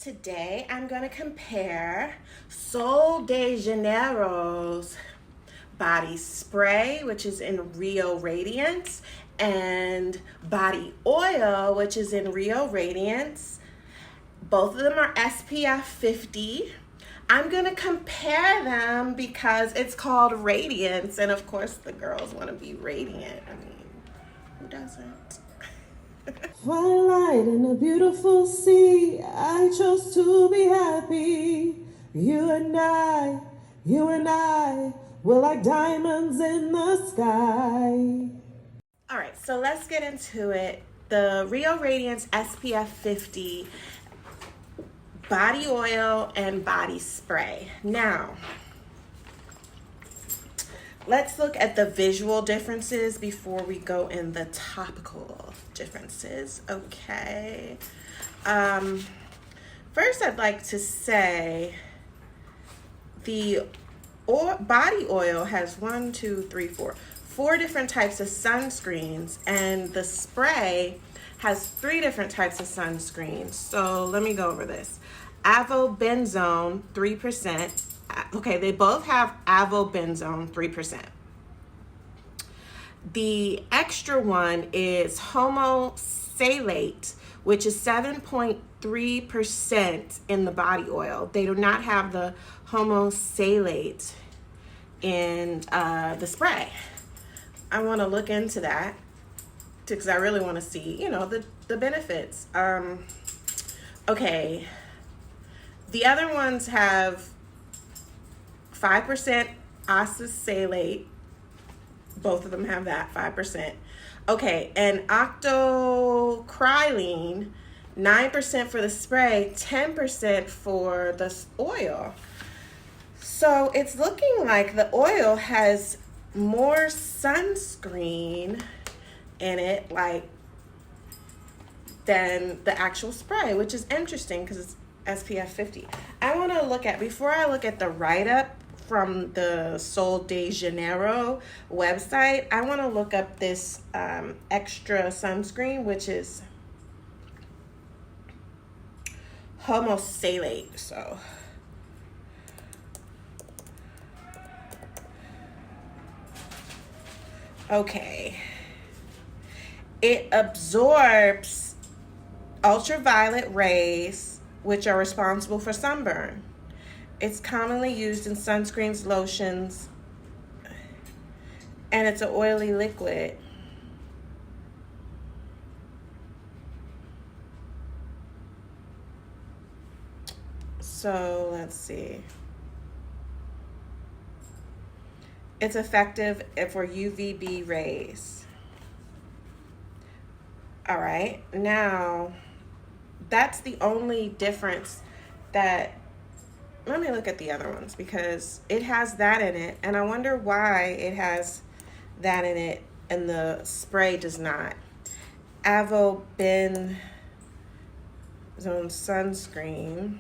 Today I'm going to compare Sol de Janeiro's body spray, which is in Rio Radiance, and body oil, which is in Rio Radiance. Both of them are SPF 50. I'm going to compare them because it's called Radiance, and of course the girls want to be radiant. I mean, who doesn't? Twilight in a beautiful sea, I chose to be happy. You and I, we're like diamonds in the sky. All right, so let's get into it. The Rio Radiance SPF 50 body oil and body spray. Now, let's look at the visual differences before we go in the topical differences. Okay. First, I'd like to say the body oil has four different types of sunscreens, and the spray has 3 different types of sunscreens. So let me go over this. Avobenzone 3%. Okay, they both have avobenzone 3%. The extra one is homosalate, which is 7.3% in the body oil. They do not have the homosalate in the spray. I want to look into that because I really want to see, the benefits. Okay, the other ones have 5% oxalate. Both of them have that, 5%. Okay, and octocrylene, 9% for the spray, 10% for the oil. So it's looking like the oil has more sunscreen in it, than the actual spray, which is interesting because it's SPF 50. I want to before I look at the write-up from the Sol de Janeiro website, I want to look up this extra sunscreen, which is homosalate. So okay, it absorbs ultraviolet rays, which are responsible for sunburn. It's commonly used in sunscreens, lotions, and it's an oily liquid. So let's see. It's effective for UVB rays. All right, now that's the only difference that. Let me look at the other ones because it has that in it, and I wonder why it has that in it and the spray does not. Avobenzone sunscreen.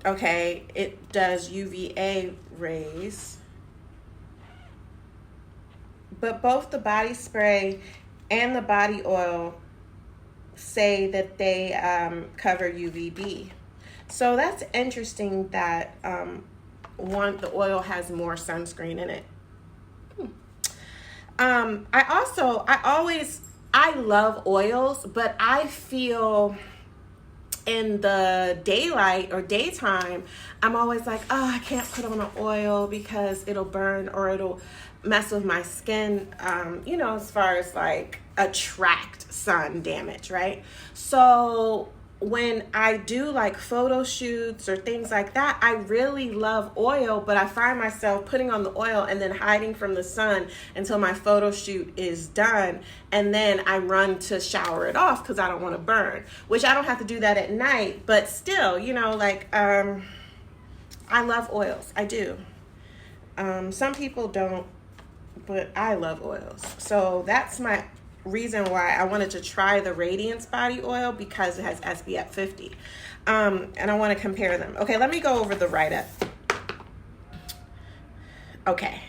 Okay, it does UVA rays. But both the body spray and the body oil say that they cover UVB. So that's interesting that the oil has more sunscreen in it. I love oils, but I feel in the daylight or daytime, I'm always like, oh, I can't put on an oil because it'll burn or it'll mess with my skin, as far as attract sun damage, right? So when I do photo shoots or things like that, I really love oil, but I find myself putting on the oil and then hiding from the sun until my photo shoot is done. And then I run to shower it off because I don't want to burn, which I don't have to do that at night, but still, I love oils. I do. Some people don't, but I love oils. So that's my reason why I wanted to try the Radiance body oil, because it has SPF 50. And I want to compare them. Okay, let me go over the write-up. Okay,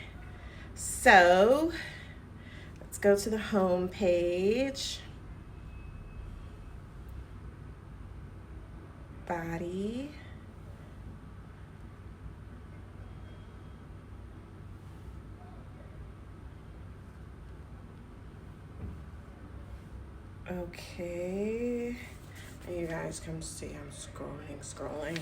so let's go to the home page. Body. Okay. And you guys come see, I'm scrolling.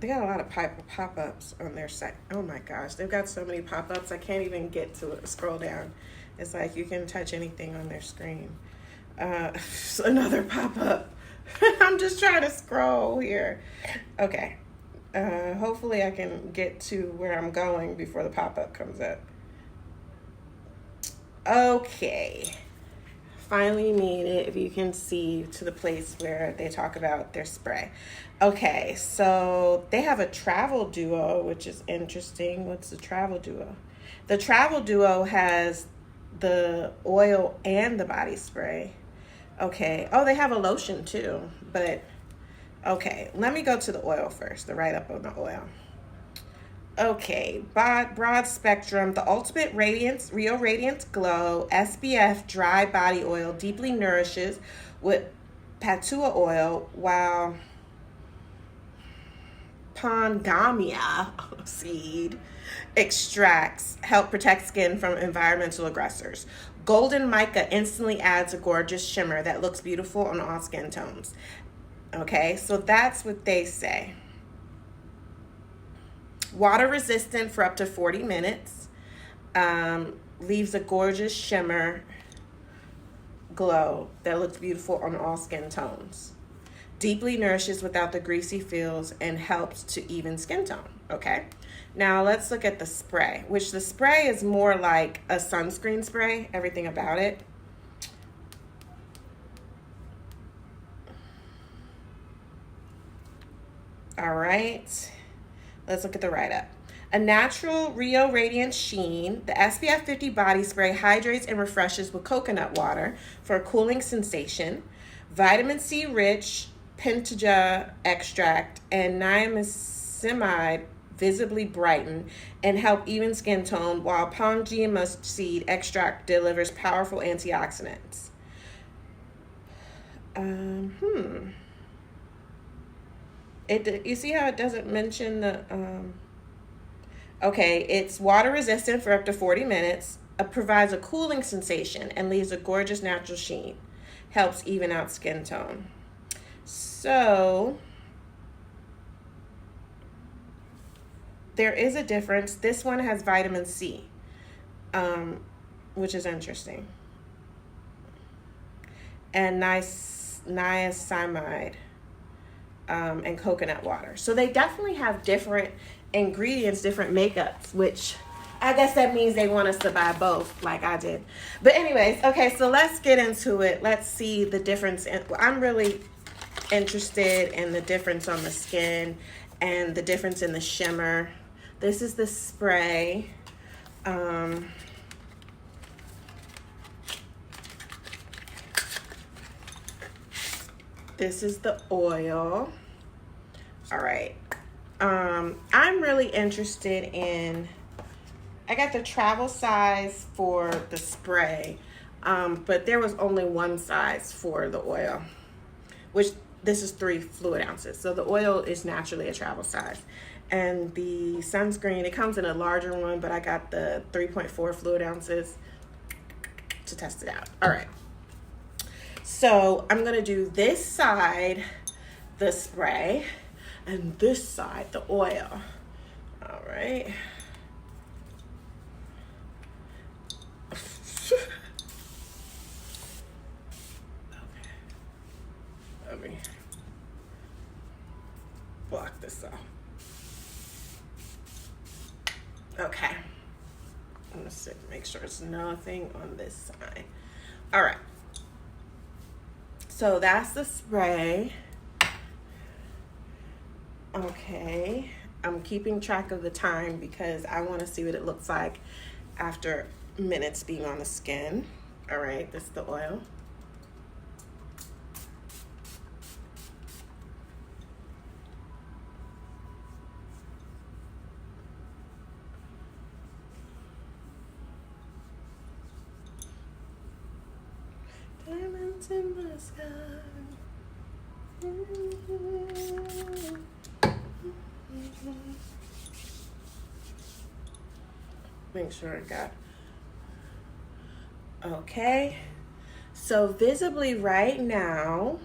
They got a lot of pop-ups on their site. Oh my gosh, they've got so many pop-ups. I can't even get to it. Scroll down. It's like you can touch anything on their screen. Another pop-up. I'm just trying to scroll here. Okay. Hopefully I can get to where I'm going before the pop-up comes up. Okay. Finally made it, if you can see, to the place where they talk about their spray. Okay, so they have a travel duo, which is interesting. What's the travel duo? The travel duo has the oil and the body spray. Okay. Oh, they have a lotion too, but okay. Let me go to the oil first, the write-up on the oil. Okay, broad spectrum, the ultimate radiance, Real Radiance Glow, SPF dry body oil deeply nourishes with patua oil, while Pangamia seed extracts help protect skin from environmental aggressors. Golden mica instantly adds a gorgeous shimmer that looks beautiful on all skin tones. Okay, so that's what they say. Water resistant for up to 40 minutes. Leaves a gorgeous shimmer glow that looks beautiful on all skin tones. Deeply nourishes without the greasy feels and helps to even skin tone. Okay. Now let's look at the spray, which the spray is more like a sunscreen spray, everything about it. All right. Let's look at the write-up. A natural Rio Radiant sheen, the SPF 50 body spray hydrates and refreshes with coconut water for a cooling sensation. Vitamin C rich pentagea extract and niacinamide visibly brighten and help even skin tone, while Pangamia seed extract delivers powerful antioxidants. You see how it doesn't mention the, okay, it's water resistant for up to 40 minutes, provides a cooling sensation, and leaves a gorgeous natural sheen. Helps even out skin tone. So, there is a difference. This one has vitamin C, which is interesting. And niacinamide. And coconut water. So they definitely have different ingredients, different makeups, which I guess that means they want us to buy both like I did. But anyways, okay, so let's get into it. Let's see the difference. I'm really interested in the difference on the skin and the difference in the shimmer. This is the spray. This is the oil. All right. I'm really interested in, I got the travel size for the spray, but there was only one size for the oil, which this is 3 fluid ounces. So the oil is naturally a travel size. And the sunscreen, it comes in a larger one, but I got the 3.4 fluid ounces to test it out. All right. So I'm going to do this side, the spray, and this side, the oil. All right. Okay. Let me block this off. Okay. I'm going to make sure there's nothing on this side. All right. So that's the spray. Okay, I'm keeping track of the time because I want to see what it looks like after minutes being on the skin. All right, this is the oil. Diamonds in the sky. Make sure I got. Okay. So visibly right now,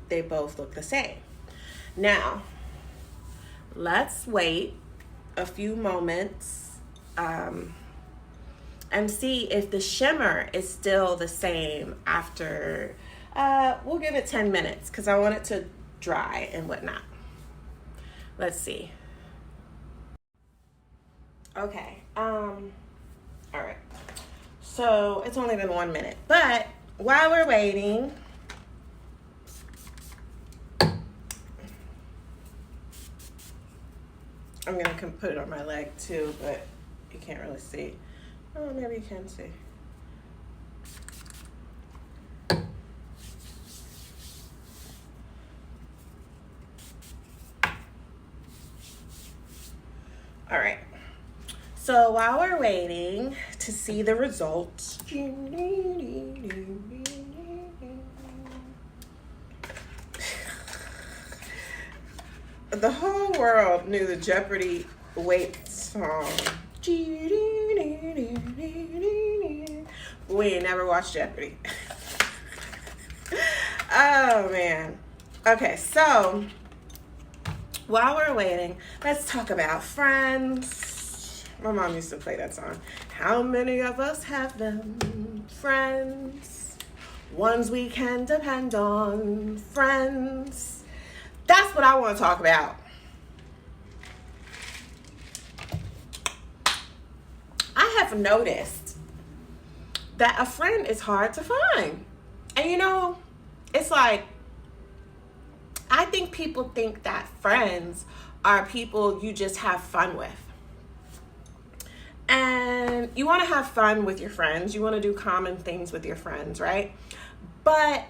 they both look the same. Now, let's wait a few moments and see if the shimmer is still the same after, we'll give it 10 minutes because I want it to dry and whatnot. Let's see. Okay, all right. So it's only been 1 minute, but while we're waiting, I'm gonna put it on my leg too, but you can't really see. Oh, maybe you can see. All right. So while we're waiting to see the results, the whole world knew the Jeopardy wait song. We ain't never watched Jeopardy. Oh man. Okay, so while we're waiting, let's talk about friends. My mom used to play that song. How many of us have them? Friends. Ones we can depend on. Friends. That's what I want to talk about. I have noticed that a friend is hard to find. And you know, it's like, I think people think that friends are people you just have fun with. And you want to have fun with your friends. You want to do common things with your friends, right? But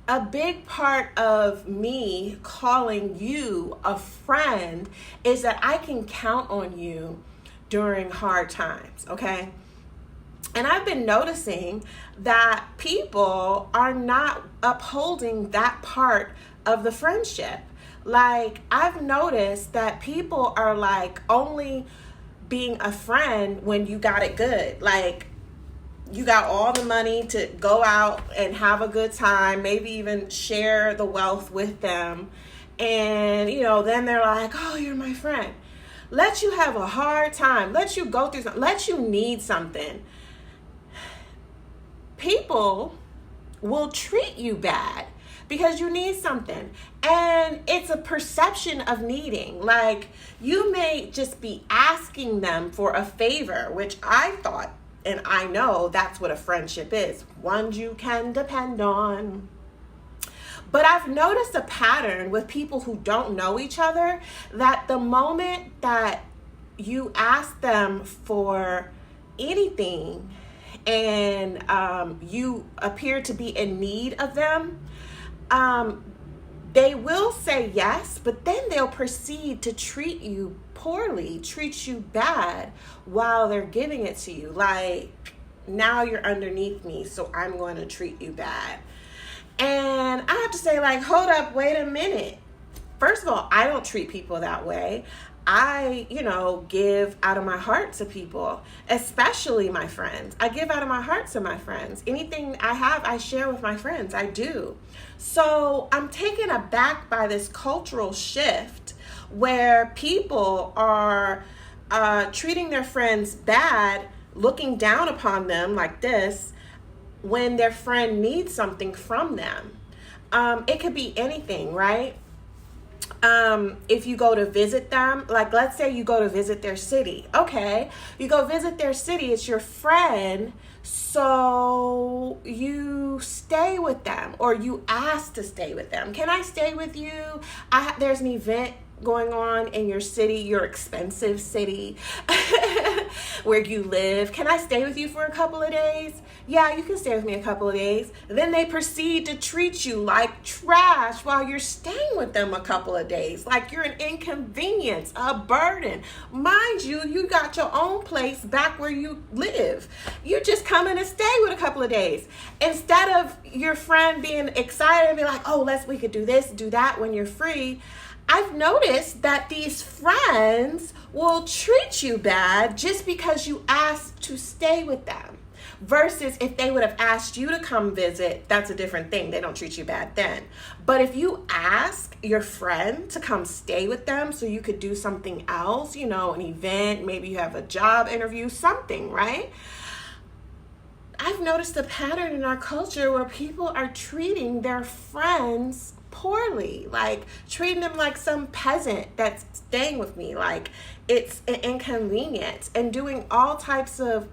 a big part of me calling you a friend is that I can count on you during hard times, okay? And I've been noticing that people are not upholding that part of the friendship. Like, I've noticed that people are like only being a friend when you got it good. Like, you got all the money to go out and have a good time, maybe even share the wealth with them. And, you know, then they're like, oh, you're my friend. Let you have a hard time. Let you go through something. Let you need something. People will treat you bad because you need something. And it's a perception of needing. Like, you may just be asking them for a favor, which I thought, and I know that's what a friendship is. One you can depend on. But I've noticed a pattern with people who don't know each other, that the moment that you ask them for anything and you appear to be in need of them, they will say yes, but then they'll proceed to treat you poorly, treat you bad while they're giving it to you. Like, now you're underneath me, so I'm going to treat you bad. And I have to say, like, hold up, wait a minute. First of all, I don't treat people that way. I, give out of my heart to people, especially my friends. I give out of my heart to my friends. Anything I have, I share with my friends. I do. So I'm taken aback by this cultural shift where people are treating their friends bad, looking down upon them like this, when their friend needs something from them. It could be anything, right? If you go to visit them, like, let's say you go to visit their city. Okay, you go visit their city, it's your friend, so you stay with them, or you ask to stay with them. Can I stay with you? There's an event going on in your city, your expensive city. where you live. Can I stay with you for a couple of days? Yeah, you can stay with me a couple of days. Then they proceed to treat you like trash while you're staying with them a couple of days. Like you're an inconvenience, a burden. Mind you, you got your own place back where you live. You just come in and stay with a couple of days. Instead of your friend being excited and be like, oh, we could do this, do that when you're free. I've noticed that these friends will treat you bad just because you asked to stay with them. Versus if they would have asked you to come visit, that's a different thing. They don't treat you bad then. But if you ask your friend to come stay with them so you could do something else, you know, an event, maybe you have a job interview, something, right? I've noticed a pattern in our culture where people are treating their friends poorly, like treating them like some peasant that's staying with me, like it's an inconvenience, and doing all types of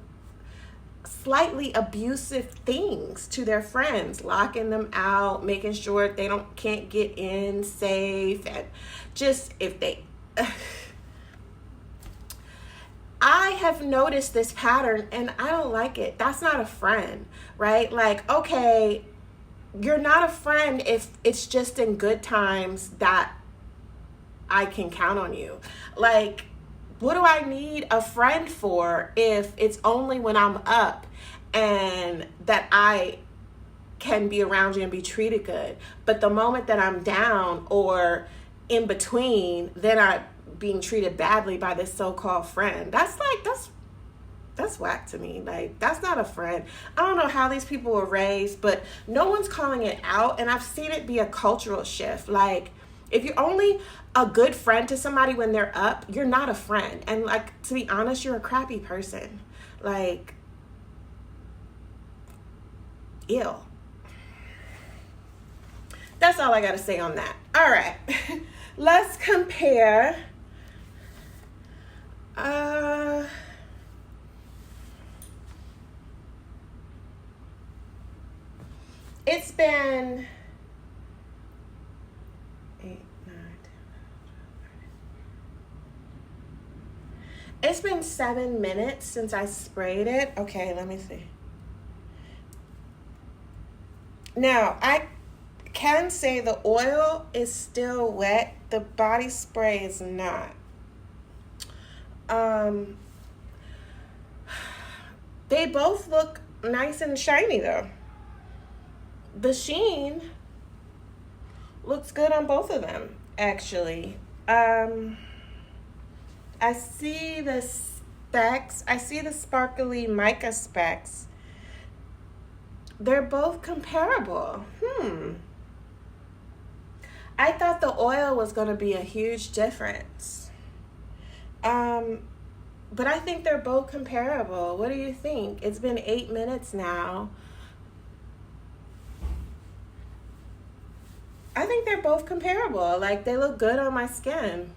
slightly abusive things to their friends, locking them out, making sure they can't get in safe, and just if they I have noticed this pattern and I don't like it. That's not a friend, right? Like, okay, you're not a friend if it's just in good times that I can count on you. Like, what do I need a friend for if it's only when I'm up and that I can be around you and be treated good? But the moment that I'm down or in between, then I'm being treated badly by this so-called friend. That's whack to me. Like, that's not a friend. I don't know how these people were raised, but no one's calling it out. And I've seen it be a cultural shift. Like, if you're only a good friend to somebody when they're up, you're not a friend. And like, to be honest, you're a crappy person. Like, ew. That's all I got to say on that. All right. Let's compare. It's been 8, 9, 10, 11. It's been 7 minutes since I sprayed it. Okay, let me see. Now, I can say the oil is still wet. The body spray is not. They both look nice and shiny though. The sheen looks good on both of them, actually. I see the specks. I see the sparkly mica specks. They're both comparable. I thought the oil was going to be a huge difference. But I think they're both comparable. What do you think? It's been 8 minutes now. I think they're both comparable. Like, they look good on my skin.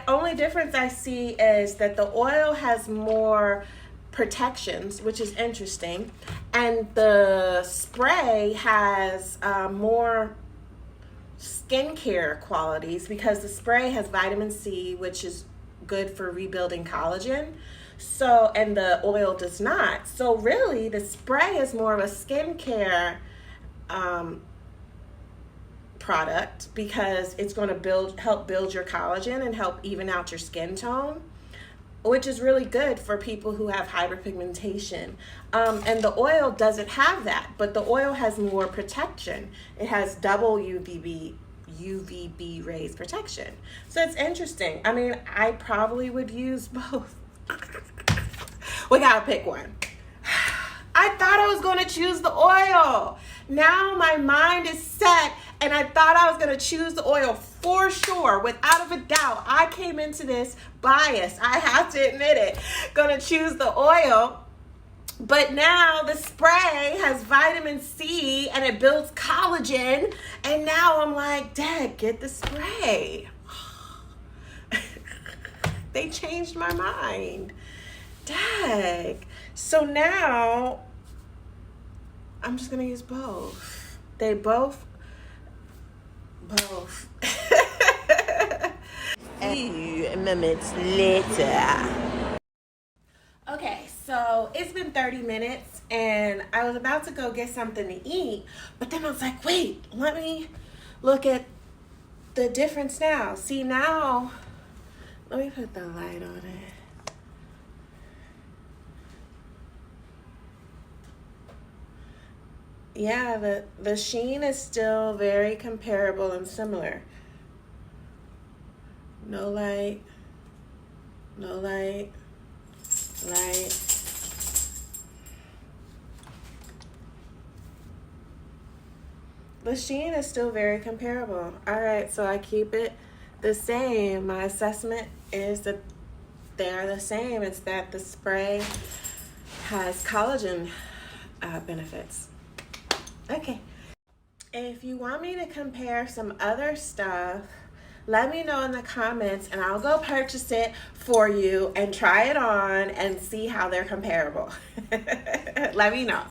Only difference I see is that the oil has more protections, which is interesting, and the spray has more skincare qualities because the spray has vitamin C, which is good for rebuilding collagen. So, and the oil does not. So really, the spray is more of a skincare product because it's going to help build your collagen and help even out your skin tone, which is really good for people who have hyperpigmentation. And the oil doesn't have that, but the oil has more protection. It has double UVB rays protection. So it's interesting. I mean, I probably would use both. We gotta pick one. I thought I was going to choose the oil. Now my mind is set, and I thought I was going to choose the oil for sure, without a doubt. I came into this biased. I have to admit it. Going to choose the oil. But now the spray has vitamin C, and it builds collagen. And now I'm like, Dad, get the spray. They changed my mind. Dag. So now I'm just gonna use both. They both. few moments later. Okay, so it's been 30 minutes and I was about to go get something to eat, but then I was like, wait, let me look at the difference now. See, now, let me put the light on it. Yeah, the sheen is still very comparable and similar. No light, no light, light. The sheen is still very comparable. All right, so I keep it the same. My assessment is that they're the same. It's that the spray has collagen benefits. Okay. If you want me to compare some other stuff, let me know in the comments and I'll go purchase it for you and try it on and see how they're comparable. Let me know.